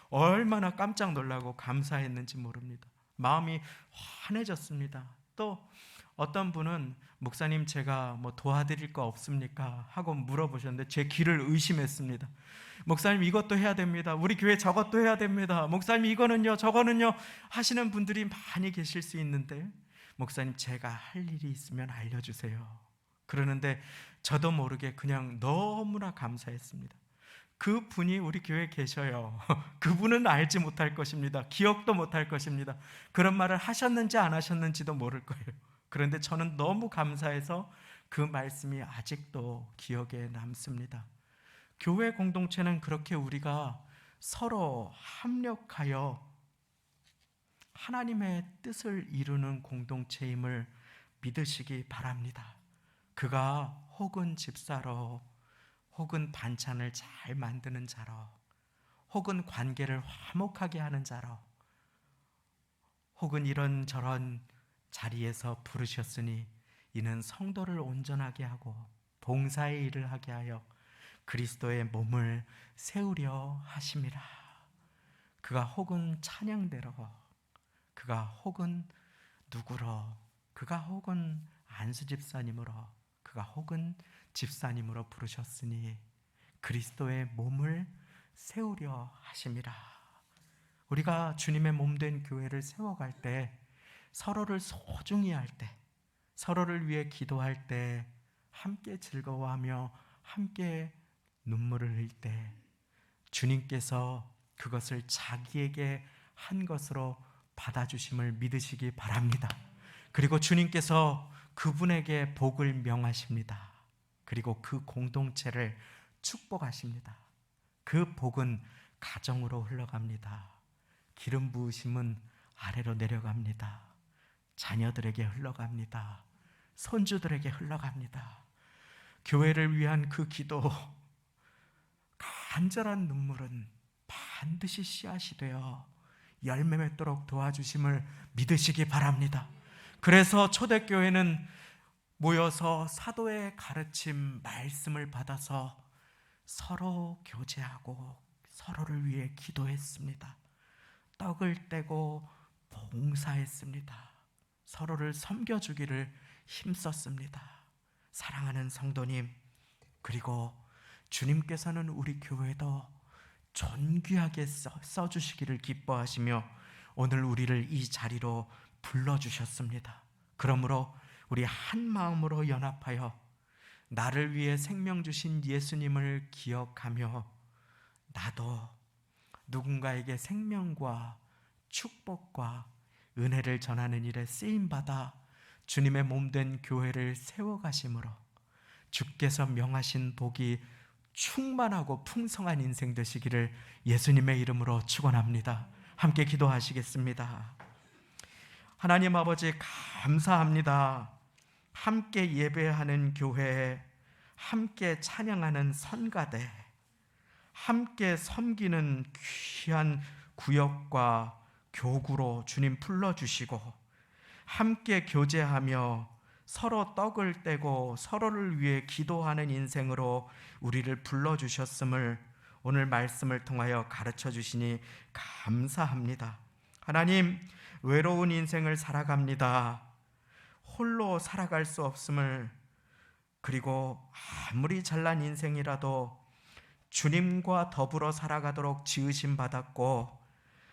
얼마나 깜짝 놀라고 감사했는지 모릅니다. 마음이 환해졌습니다. 또 어떤 분은 목사님 제가 뭐 도와드릴 거 없습니까? 하고 물어보셨는데 제 귀를 의심했습니다. 목사님 이것도 해야 됩니다. 우리 교회 저것도 해야 됩니다. 목사님 이거는요 저거는요 하시는 분들이 많이 계실 수 있는데, 목사님 제가 할 일이 있으면 알려주세요. 그러는데 저도 모르게 그냥 너무나 감사했습니다. 그 분이 우리 교회에 계셔요. 그분은 알지 못할 것입니다. 기억도 못할 것입니다. 그런 말을 하셨는지 안 하셨는지도 모를 거예요. 그런데 저는 너무 감사해서 그 말씀이 아직도 기억에 남습니다. 교회 공동체는 그렇게 우리가 서로 합력하여 하나님의 뜻을 이루는 공동체임을 믿으시기 바랍니다. 그가 혹은 집사로, 혹은 반찬을 잘 만드는 자로, 혹은 관계를 화목하게 하는 자로, 혹은 이런저런 자리에서 부르셨으니 이는 성도를 온전하게 하고 봉사의 일을 하게 하여 그리스도의 몸을 세우려 하심이라. 그가 혹은 찬양대로, 그가 혹은 누구로, 그가 혹은 안수 집사님으로, 그가 혹은 집사님으로 부르셨으니 그리스도의 몸을 세우려 하심이라. 우리가 주님의 몸된 교회를 세워갈 때, 서로를 소중히 할 때, 서로를 위해 기도할 때, 함께 즐거워하며 함께 눈물을 흘릴 때 주님께서 그것을 자기에게 한 것으로 받아주심을 믿으시기 바랍니다. 그리고 주님께서 그분에게 복을 명하십니다. 그리고 그 공동체를 축복하십니다. 그 복은 가정으로 흘러갑니다. 기름 부으심은 아래로 내려갑니다. 자녀들에게 흘러갑니다. 손주들에게 흘러갑니다. 교회를 위한 그 기도, 간절한 눈물은 반드시 씨앗이 되어 열매 맺도록 도와주심을 믿으시기 바랍니다. 그래서 초대교회는 모여서 사도의 가르침, 말씀을 받아서 서로 교제하고 서로를 위해 기도했습니다. 떡을 떼고 봉사했습니다. 서로를 섬겨주기를 힘썼습니다. 사랑하는 성도님, 그리고 주님께서는 우리 교회도 존귀하게 써주시기를 기뻐하시며 오늘 우리를 이 자리로 불러주셨습니다. 그러므로 우리 한 마음으로 연합하여 나를 위해 생명 주신 예수님을 기억하며 나도 누군가에게 생명과 축복과 은혜를 전하는 일에 쓰임받아 주님의 몸된 교회를 세워가심으로 주께서 명하신 복이 충만하고 풍성한 인생 되시기를 예수님의 이름으로 축원합니다. 함께 기도하시겠습니다. 하나님 아버지, 감사합니다. 함께 예배하는 교회, 함께 찬양하는 선가대, 함께 섬기는 귀한 구역과 교구로 주님 불러주시고 함께 교제하며 서로 떡을 떼고 서로를 위해 기도하는 인생으로 우리를 불러주셨음을 오늘 말씀을 통하여 가르쳐 주시니 감사합니다. 하나님, 외로운 인생을 살아갑니다. 홀로 살아갈 수 없음을, 그리고 아무리 잘난 인생이라도 주님과 더불어 살아가도록 지으심 받았고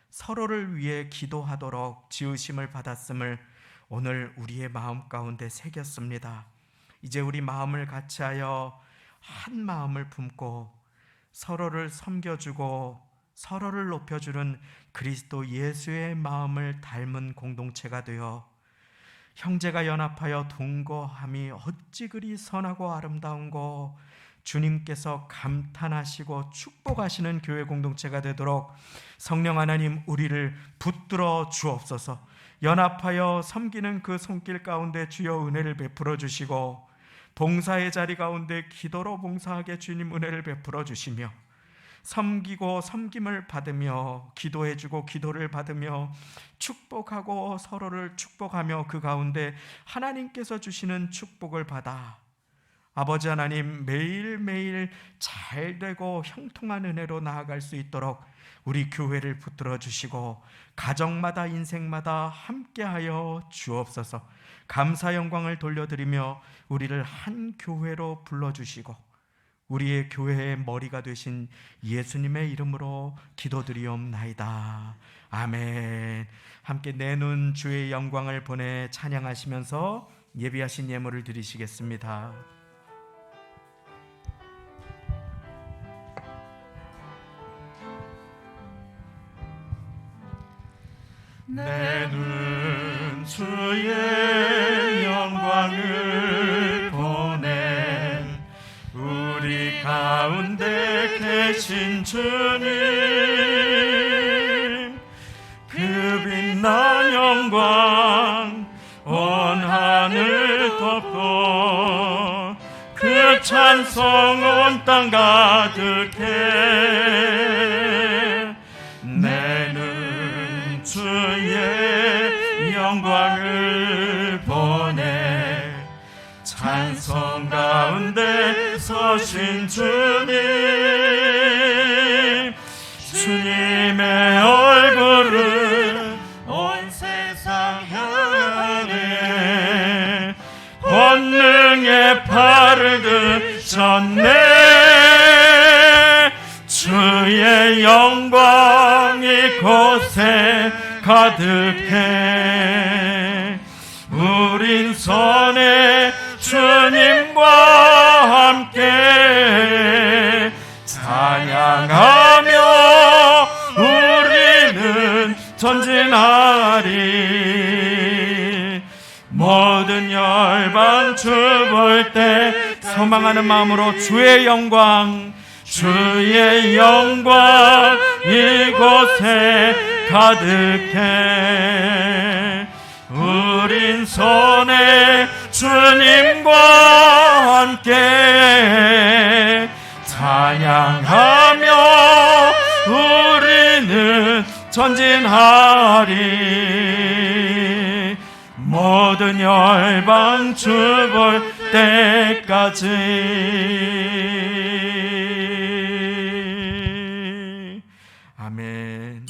서로를 위해 기도하도록 지으심을 받았음을 오늘 우리의 마음 가운데 새겼습니다. 이제 우리 마음을 같이하여 한 마음을 품고 서로를 섬겨주고 서로를 높여주는 그리스도 예수의 마음을 닮은 공동체가 되어 형제가 연합하여 동거함이 어찌 그리 선하고 아름다운고 주님께서 감탄하시고 축복하시는 교회 공동체가 되도록 성령 하나님 우리를 붙들어 주옵소서. 연합하여 섬기는 그 손길 가운데 주여 은혜를 베풀어 주시고 봉사의 자리 가운데 기도로 봉사하게 주님 은혜를 베풀어 주시며 섬기고 섬김을 받으며 기도해주고 기도를 받으며 축복하고 서로를 축복하며 그 가운데 하나님께서 주시는 축복을 받아 아버지 하나님 매일매일 잘되고 형통한 은혜로 나아갈 수 있도록 우리 교회를 붙들어 주시고 가정마다 인생마다 함께하여 주옵소서. 감사 영광을 돌려드리며 우리를 한 교회로 불러주시고 우리의 교회의 머리가 되신 예수님의 이름으로 기도드리옵나이다. 아멘. 함께 내 눈 주의 영광을 보내 찬양하시면서 예비하신 예물을 드리시겠습니다. 내 눈 주의 영광을 보내 우리 가운데 계신 주님 그 빛난 영광 온 하늘 덮고 그 찬송 온 땅 가득해 내 눈 주의 영광을 보내 오신 주님의 얼굴을 온 세상 향해 권능의 팔을 드셨네. 주의 영광이 이곳에 가득해. 우린 선의 주님과 함께 찬양하며 우리는 전진하리. 모든 열방 주 볼 때 소망하는 마음으로 주의 영광 이곳에 가득해. 우린 선의 주님과 함께 찬양하며 우리는 전진하리. 모든 열방 주 볼 때까지. 아멘.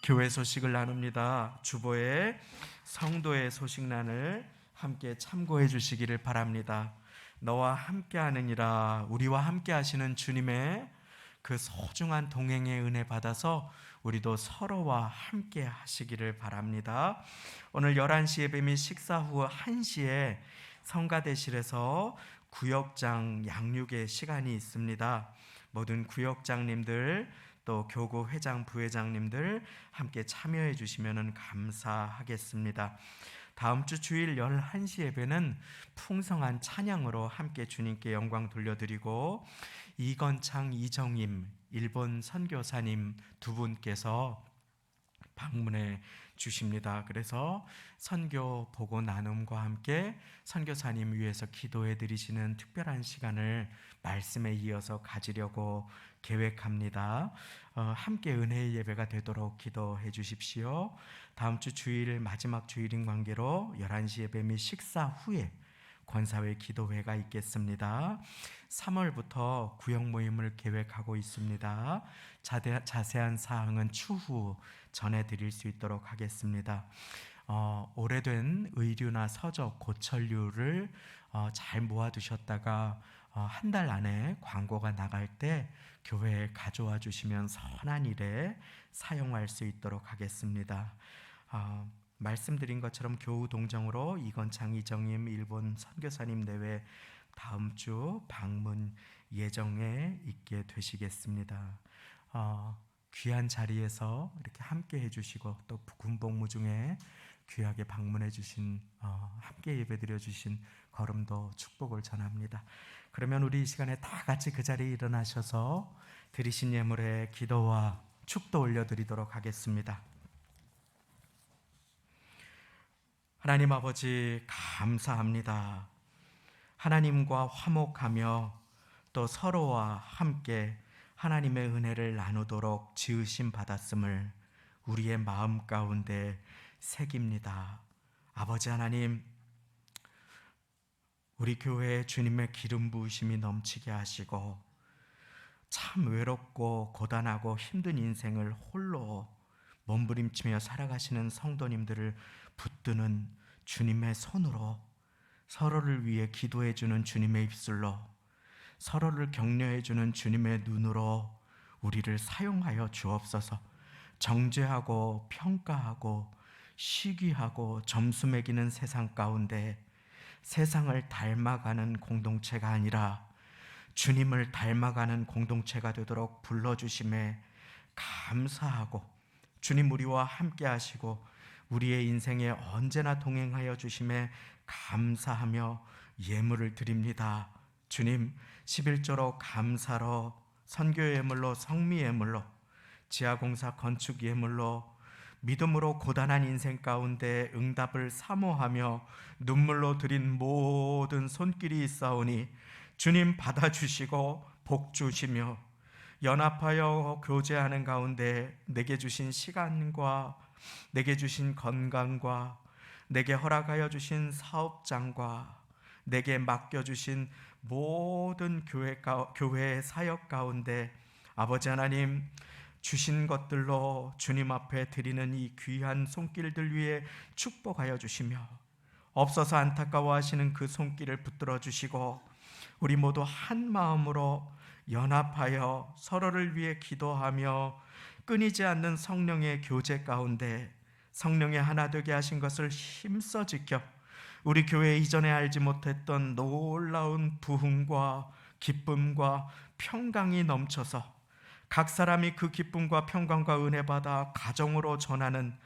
교회 소식을 나눕니다. 주보의 성도의 소식란을 함께 참고해 주시기를 바랍니다. 너와 함께하느니라. 우리와 함께하시는 주님의 그 소중한 동행의 은혜 받아서 우리도 서로와 함께 하시기를 바랍니다. 오늘 11시 예배 및 식사 후 1시에 성가대실에서 구역장 양육의 시간이 있습니다. 모든 구역장님들 또 교구 회장 부회장님들 함께 참여해 주시면 감사하겠습니다. 다음 주 주일 11시 예배는 풍성한 찬양으로 함께 주님께 영광 돌려드리고 이건창 이정임 일본 선교사님 두 분께서 방문해 주십니다. 그래서 선교 보고 나눔과 함께 선교사님 위해서 기도해 드리시는 특별한 시간을 말씀에 이어서 가지려고 계획합니다. 함께 은혜의 예배가 되도록 기도해 주십시오. 다음 주 주일 마지막 주일인 관계로 11시 예배 및 식사 후에 권사회 기도회가 있겠습니다. 3월부터 구역 모임을 계획하고 있습니다. 자세한 사항은 추후 전해드릴 수 있도록 하겠습니다. 오래된 의류나 서적, 고철류를 잘 모아두셨다가 한 달 안에 광고가 나갈 때 교회에 가져와 주시면 선한 일에 사용할 수 있도록 하겠습니다. 말씀드린 것처럼 교우 동정으로 이건창 이정임 일본 선교사님 대회 다음 주 방문 예정에 있게 되시겠습니다. 귀한 자리에서 이렇게 함께 해주시고 또 군복무 중에 귀하게 방문해 주신 함께 예배드려 주신 걸음도 축복을 전합니다. 그러면 우리 이 시간에 다 같이 그 자리에 일어나셔서 드리신 예물에 기도와 축도 올려드리도록 하겠습니다. 하나님 아버지 감사합니다. 하나님과 화목하며 또 서로와 함께 하나님의 은혜를 나누도록 지으심 받았음을 우리의 마음 가운데 새깁니다. 아버지 하나님, 우리 교회에 주님의 기름 부으심이 넘치게 하시고 참 외롭고 고단하고 힘든 인생을 홀로 몸부림치며 살아가시는 성도님들을 붙드는 주님의 손으로, 서로를 위해 기도해 주는 주님의 입술로, 서로를 격려해 주는 주님의 눈으로 우리를 사용하여 주옵소서. 정죄하고 평가하고 시기하고 점수 매기는 세상 가운데 세상을 닮아가는 공동체가 아니라 주님을 닮아가는 공동체가 되도록 불러주심에 감사하고, 주님 우리와 함께 하시고 우리의 인생에 언제나 동행하여 주심에 감사하며 예물을 드립니다. 주님, 11조로 감사로, 선교 예물로, 성미 예물로, 지하공사 건축 예물로, 믿음으로 고단한 인생 가운데 응답을 사모하며 눈물로 드린 모든 손길이 있사오니 주님 받아주시고 복 주시며, 연합하여 교제하는 가운데 내게 주신 시간과 내게 주신 건강과 내게 허락하여 주신 사업장과 내게 맡겨주신 모든 교회 사역 가운데 아버지 하나님 주신 것들로 주님 앞에 드리는 이 귀한 손길들 위에 축복하여 주시며 없어서 안타까워하시는 그 손길을 붙들어 주시고 우리 모두 한 마음으로 연합하여 서로를 위해 기도하며 끊이지 않는 성령의 교제 가운데 성령의 하나 되게 하신 것을 힘써 지켜 우리 교회 이전에 알지 못했던 놀라운 부흥과 기쁨과 평강이 넘쳐서 각 사람이 그 기쁨과 평강과 은혜 받아 가정으로 전하는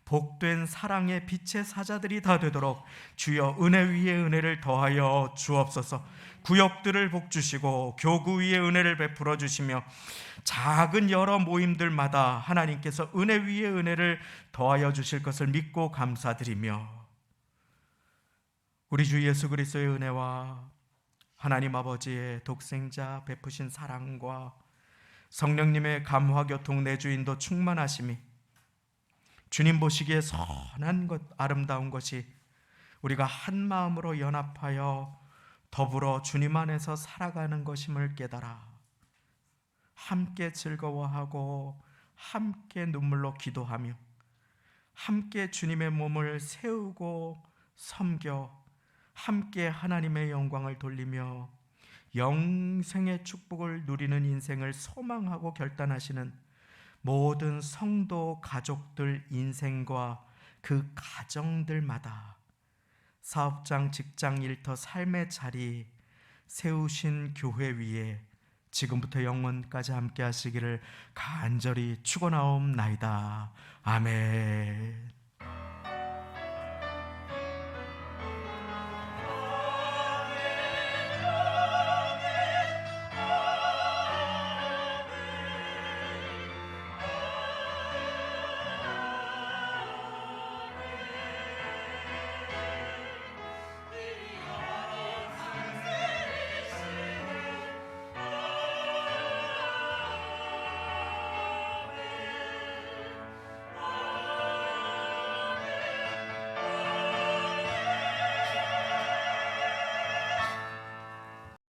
복된 사랑의 빛의 사자들이 다 되도록 주여 은혜 위에 은혜를 더하여 주옵소서. 구역들을 복주시고 교구 위에 은혜를 베풀어 주시며 작은 여러 모임들마다 하나님께서 은혜 위에 은혜를 더하여 주실 것을 믿고 감사드리며 우리 주 예수 그리스도의 은혜와 하나님 아버지의 독생자 베푸신 사랑과 성령님의 감화 교통 내주인도 충만하심이 주님 보시기에 선한 것 아름다운 것이 우리가 한 마음으로 연합하여 더불어 주님 안에서 살아가는 것임을 깨달아 함께 즐거워하고 함께 눈물로 기도하며 함께 주님의 몸을 세우고 섬겨 함께 하나님의 영광을 돌리며 영생의 축복을 누리는 인생을 소망하고 결단하시는 모든 성도 가족들 인생과 그 가정들마다 사업장, 직장, 일터, 삶의 자리 세우신 교회 위에 지금부터 영원까지 함께 하시기를 간절히 축원하옵나이다. 아멘.